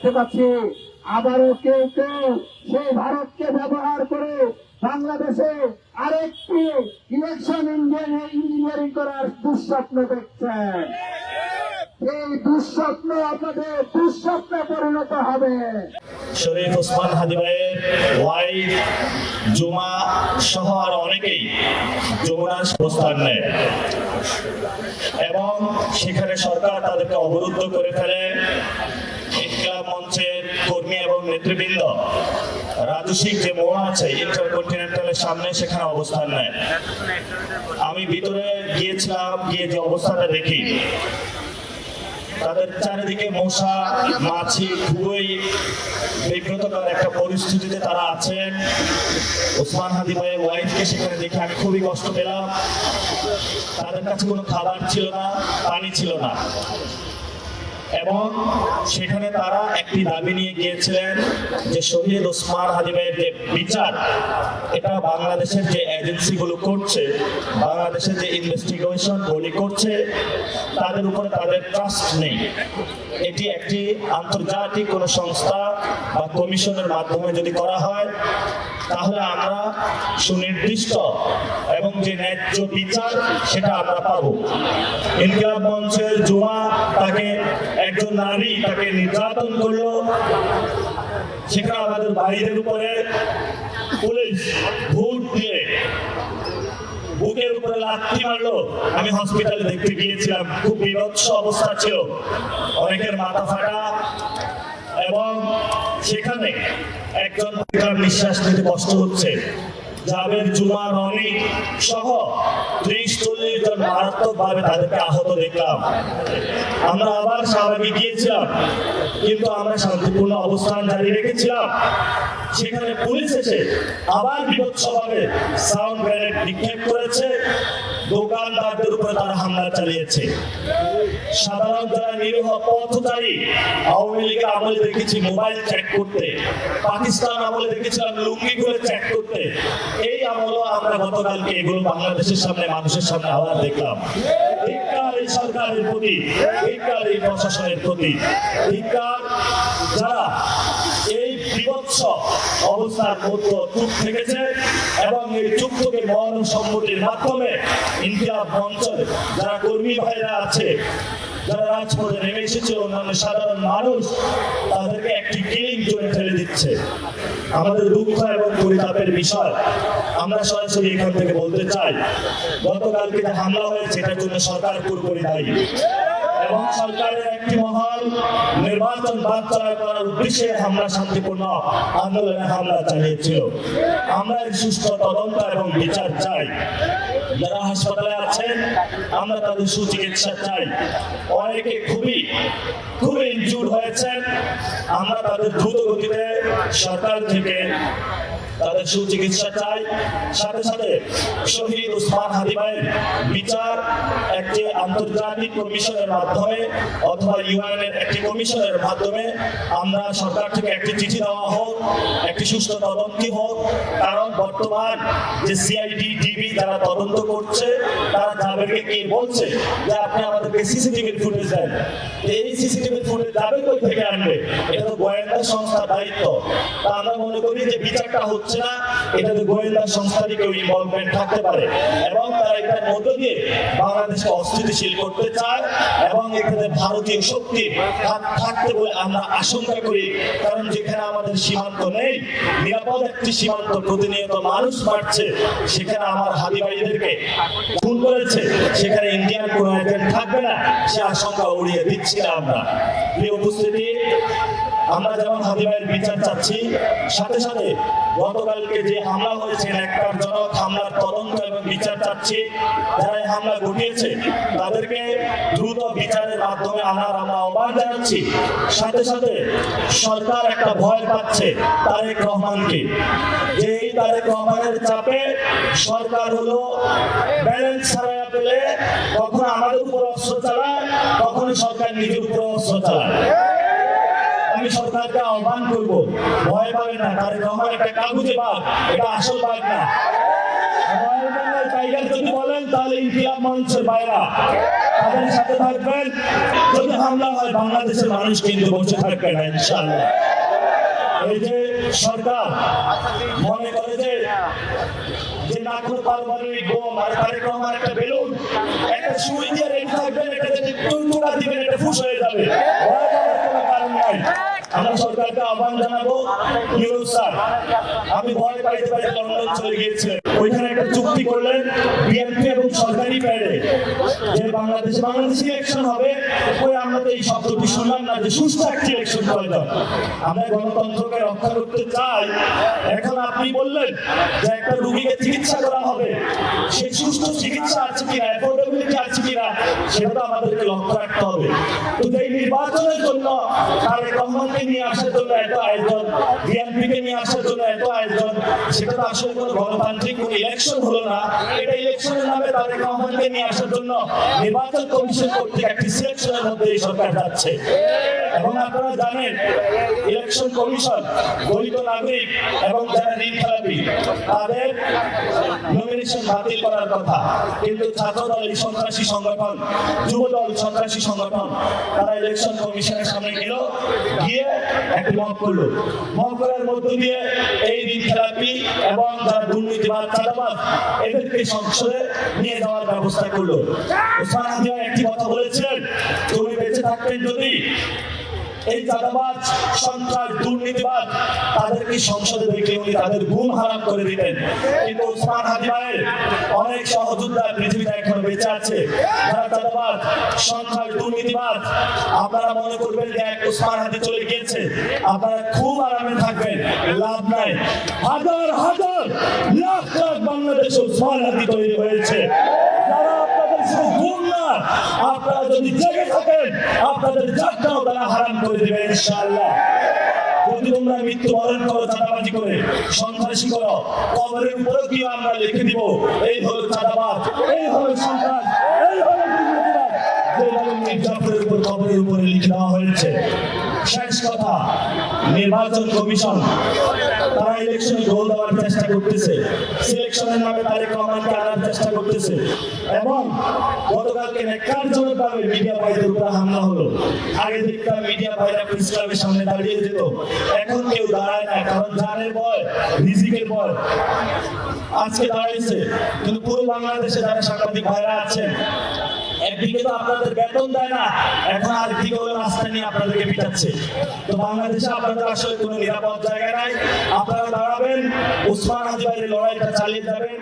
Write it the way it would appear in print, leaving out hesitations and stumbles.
দেখতে পাচ্ছি আবারও কেউ কেউ সেই ভারতকে ব্যবহার করে বাংলাদেশে আরেকটি ইলেকশন ইঞ্জিনিয়ারিং করার দুঃস্বপ্ন দেখছেন। এই দুঃস্বপ্ন আপনাদের দুঃস্বপ্নে পরিণত হবে। শরীফ ওসমান হাদী ভাইয়ের ওয়াইফ জুমা সহ আর অনেকেই যমুনার অবস্থান নেয় এবং সেখানে সরকার তাদেরকে অবরুদ্ধ করে ফেলে। ইনকিলাব মঞ্চের কর্মী এবং নেতৃবৃন্দ রাজস্বিক যে মোড় আছে ইন্টারকন্টিনেন্টালের সামনে সেখানে অবস্থান নেয়। আমি ভিতরে গিয়েছিলাম, গিয়ে যে অবস্থাটা দেখি তাদের চারিদিকে মশা মাছি, খুবই বিব্রতকর একটা পরিস্থিতিতে তারা আছেন। ওসমান হাদী ভাইয়ের ওয়াইফকে সেখানে দেখে আমি খুবই কষ্ট পেলাম। তাদের কাছে কোনো খাবার ছিল না, পানি ছিল না এবং সেখানে তারা একটি দাবি নিয়ে গিয়েছিলেন যে শহীদ ওসমান হাদী ভাইয়ের যে বিচার, এটা বাংলাদেশের যে এজেন্সিগুলো করছে, বাংলাদেশের যে ইনভেস্টিগেশন বডি করছে, তাদের উপরে তাদের ট্রাস্ট নেই। এটি একটি আন্তর্জাতিক কোনো সংস্থা বা কমিশনের মাধ্যমে যদি করা হয় তাহলে আমরা সুনির্দিষ্ট এবং যে ন্যায্য বিচার সেটা আমরা পাবো। ইনকিলাব মঞ্চের জুমা, তাকে একজন নারী তাকে নির্যাতন করলো, সেখানে আমাদের ভাইদের উপরে পুলিশ ভোট দিয়ে বুকের উপরে লাথি মারলো। আমি হসপিটালে দেখতে গিয়েছিলাম, খুব বিভৎস অবস্থা ছিল, অনেকের মাথা ফাটা এবং সেখানে একজন নিঃশ্বাস নিতে কষ্ট হচ্ছে। জাবের, জুমা, রনি সহ 30-40 জন মারাত্মকভাবে তাদেরকে আহত দেখলাম। আমরা আবার স্বাভাবিক গিয়েছিলাম, কিন্তু আমরা শান্তিপূর্ণ অবস্থান জারি রেখেছিলাম। সেখানে পুলিশ এসে আবার বিভৎসভাবে সাউন্ড গ্রেনেড নিক্ষেপ করেছে, দোকানদারদের উপরে তারা হামলা চালিয়েছে। সাধারণ যারা নিরীহ পথচারী, আওয়ামী লীগের আমলে দেখেছি মোবাইল চেক করতে, পাকিস্তান আমলে দেখেছিলাম লুঙ্গি করে চেক করতে, এই আমলও আমরা গতকালকে এগুলো বাংলাদেশের সামনে, মানুষের সামনে আবার দেখলাম। ধিক্কার এই সরকারের প্রতি, ধিক্কার এই প্রশাসনের প্রতি, ধিক্কার যারা এই বিভৎস অবস্থার মধ্যে চুপ থেকেছে এবং এই চুপ থেকে মহান সম্মতির মাধ্যমে ইনকিলাব মঞ্চের যারা কর্মী ভাইরা আছে, যারা রাজপথে নেমে এসেছে, অন্যান্য সাধারণ মানুষ তাদেরকে একটি কিলিং জোনে ঠেলে দিচ্ছে। আমাদের দুঃখ এবং পরিতাপের বিষয়, আমরা সরাসরি এখান থেকে বলতে চাই, গতকালকে যে হামলা হয়েছে এটার জন্য সরকার পুরোপুরি দায়ী এবং সরকারের একটি মহল নির্বাচন বানচাল করার উদ্দেশ্যে হামলা, শান্তিপূর্ণ আন্দোলনে হামলা চালিয়েছিল। আমরা এর সুষ্ঠু তদন্ত এবং বিচার চাই। যারা হাসপাতালে আছেন আমরা তাদের সুচিকিৎসা চাই। অনেকে খুবই ইনজুর্ড হয়েছেন, আমরা তাদের দ্রুত গতিতে সরকার থেকে তাদের সুচিকিৎসা চাই। সাথে সাথে শহীদ ওসমান হাদী ভাইয়ের বিচার একটি আন্তর্জাতিক কমিশনের মাধ্যমে অথবা ইউএন এর একটি কমিশনের মাধ্যমে আমরা সরকার থেকে একটি চিঠি দেওয়া হোক, একটি সুষ্ঠু তদন্ত হোক। কারণ বর্তমান যে সিআইডি, ডিবি যারা তদন্ত করছে, তারা যাদেরকে কি বলছে যে আপনি আমাদেরকে সিসিটিভির ফুটেজ দেন, এই সিসিটিভির ফুটেজ যাবে কই থেকে আনবে? এটা তো গোয়েন্দা সংস্থার দায়িত্ব। তা আমরা মনে করি যে বিচারটা হচ্ছে না, এটাতে গোয়েন্দা সংস্থারই কেউ ইনভলভমেন্ট থাকতে পারে এবং তারা এটার মধ্য দিয়ে বাংলাদেশকে অস্থিতিশীল করতে চায় এবং এখানে ভারতীয় শক্তি থাকতে বলে আমরা আশঙ্কা করি। কারণ যেখানে আমাদের সীমান্ত নেই, নিরাপদ একটি সীমান্ত, প্রতিনিয়ত মানুষ মারছে, সেখানে আমার হাদী ভাইদেরকে খুন করেছে, সেখানে ইন্ডিয়ান কোনো এজেন্ট থাকবে না, সে আশঙ্কা উড়িয়ে দিচ্ছি না আমরা। প্রিয় উপস্থিতি, আমরা যেমন হাদী ভাইয়ের বিচার চাচ্ছি, সাথে সাথে গতকালকে যে হামলা হয়েছে ন্যাক্কারজনক হামলার তদন্ত এবং বিচার চাচ্ছি। যারা এই হামলা ঘটিয়েছে তাদেরকে দ্রুত বিচারের মাধ্যমে আনার আমরা আহ্বান জানাচ্ছি। সাথে সাথে সরকার একটা ভয় পাচ্ছে তারেক রহমানকে, যে এই তারেক রহমানের চাপে সরকার হলো ব্যালেন্স ছাড়া পেলে কখনো আমাদের উপর অস্ত্র চালায়, কখনো সরকার নিজের উপর অস্ত্র চালায়। আমি সরকারকে আহ্বান করবো, ভয় পাবে না, তারেক রহমান একটা কাগুজে বাঘ, এটা আসল বাঘ না। টাইগার যদি বলেন তাহলে ইনকিলাব মঞ্চের বাইরা তাদের সাথে থাকবেন। যদি হামলা হয় বাংলাদেশের মানুষ কিন্তু বসে থাকবে না ইনশাআল্লাহ। এই যে সরকার মনে করে যে নাগপুর পারমাণবিক বোম আর তারেক রহমান একটা বেলুন, একটা সুই দিয়ে রেখে থাকবেন, এটা যদি টুনটুনা দিবেন এটা ফুস হয়ে যাবে, ভয় পাওয়ার কোনো কারণ নাই। আমরা সরকারকে আহ্বান জানাবো, ইউনূস স্যার আপনি ভয় পাইতে পাইতে লন্ডন চলে গিয়েছিলেন, ওইখানে একটা চুক্তি করলেন বিএনপি এবং সরকারি প্যাডে যে বাংলাদেশে ইলেকশন হবে। ওই আমরা তো এই শব্দটি শুনলাম না যে সুষ্ঠু একটি ইলেকশন করে দাও। আমরা গণতন্ত্রকে রক্ষা করতে চাই। এখন আপনি বললেন যে একটা রোগীকে চিকিৎসা করা হবে, সেই সুষ্ঠু চিকিৎসা আছে কিনা, অ্যাফোর্ডেবিলিটি আছে কিনা, সেটা তো আমাদেরকে লক্ষ্য রাখতে হবে। তো এই নির্বাচনের জন্য তারেক রহমানকে নিয়ে আসার জন্য এত আয়োজন, বিএনপিকে নিয়ে আসার জন্য এত আয়োজন, সেটা তো আসলে কোনো গণতান্ত্রিক কোনো ইলেকশন হলো না। এটা ইলেকশনের নামে তারেক রহমানকে নিয়ে আসার জন্য নির্বাচন কমিশন কর্তৃক একটি সিলেকশনের মধ্যে এই সরকার যাচ্ছে। এবং আপনারা জানেন ইলেকশন কমিশন দলিত নাগরিক এবং যারা ঋণ খেলাপি তাদের নমিনেশন বাতিল করার কথা, কিন্তু ছাত্রদল এই সন্ত্রাসী সংগঠন, যুবদল সন্ত্রাসী সংগঠন, তারা ইলেকশন কমিশনের সামনে গেল, গিয়ে একটি মব করলো। মব করার মধ্য দিয়ে এই ঋণ খেলাপি এবং যারা দুর্নীতিবাদ চাঁদাবাজ এদেরকে সংসদে নিয়ে যাওয়ার ব্যবস্থা করলো। ওসমান হাদি একটি কথা বলেছিলেন, তুমি বেঁচে থাকতেন যদি এই চাঁদাবাজ সন্ত্রাস দুর্নীতিবাদ তাদেরকে সংসদে দেখলে উনি তাদের ঘুম হারাম করে দিতেন। কিন্তু ওসমান হাদি ভাইয়ের অনেক সহযোদ্ধা পৃথিবীতে এখন বেঁচে আছে, যারা চাঁদাবাজ সন্ত্রাস দুর্নীতিবাদ। আপনারা মনে করবেন যে এক ওসমান হাদি চলে গিয়েছে, আপনারা খুব আরামে থাকবেন, লাভ নাই। হাজার হাজার লাখ লাখ বাংলাদেশে ওসমান হাদি তৈরি হয়েছে, যারা আপনাদের শুধু ঘুম না, আপনারা যদি জেগে থাকেন আপনাদের জাগটাও তারা হারাম করে দেবে ইনশাআল্লাহ। যদি তোমরা মৃত্যুবরণ করো চাঁদাবাজি করে, সন্ত্রাসী করো, কবরের উপরেও কি আমরা লিখে দিব এই হলো চাঁদাবাজ, এই হলো সন্ত্রাস, এই হলো দুর্নীতিবাজ, যেভাবে মির্জাপুরের উপর কবরের উপরে লিখে দেওয়া হয়েছে। শেষ কথা, নির্বাচন কমিশন তারা ইলেকশনে গোল দেওয়ার চেষ্টা করতেছে, সিলেকশনের নামে তারেক রহমানকে আনার চেষ্টা করতেছে। এবং গতকালকে নেকারজনকভাবে মিডিয়া ভাইদের উপর হামলা হলো। আগে দেখতাম মিডিয়া ভাইরা প্রেস ক্লাবের সামনে দাঁড়িয়ে যেত, এখন কেউ দাঁড়ায় না, কারণ জানের ভয়, রিজিকের ভয়। আজকে দাঁড়িয়েছে, কিন্তু পুরো বাংলাদেশে যারা সাংবাদিক ভাইরা আছেন, একদিকে তো আপনাদের বেতন দেয় না, এখন আরেকদিকে হলো রাস্তা নিয়ে আপনাদেরকে পিটাচ্ছে। তো বাংলাদেশে আপনাদের আসলে কোনো নিরাপদ জায়গা নাই। আপনারা দাঁড়াবেন, ওসমান হাদি ভাইয়ের লড়াইটা চালিয়ে যাবেন।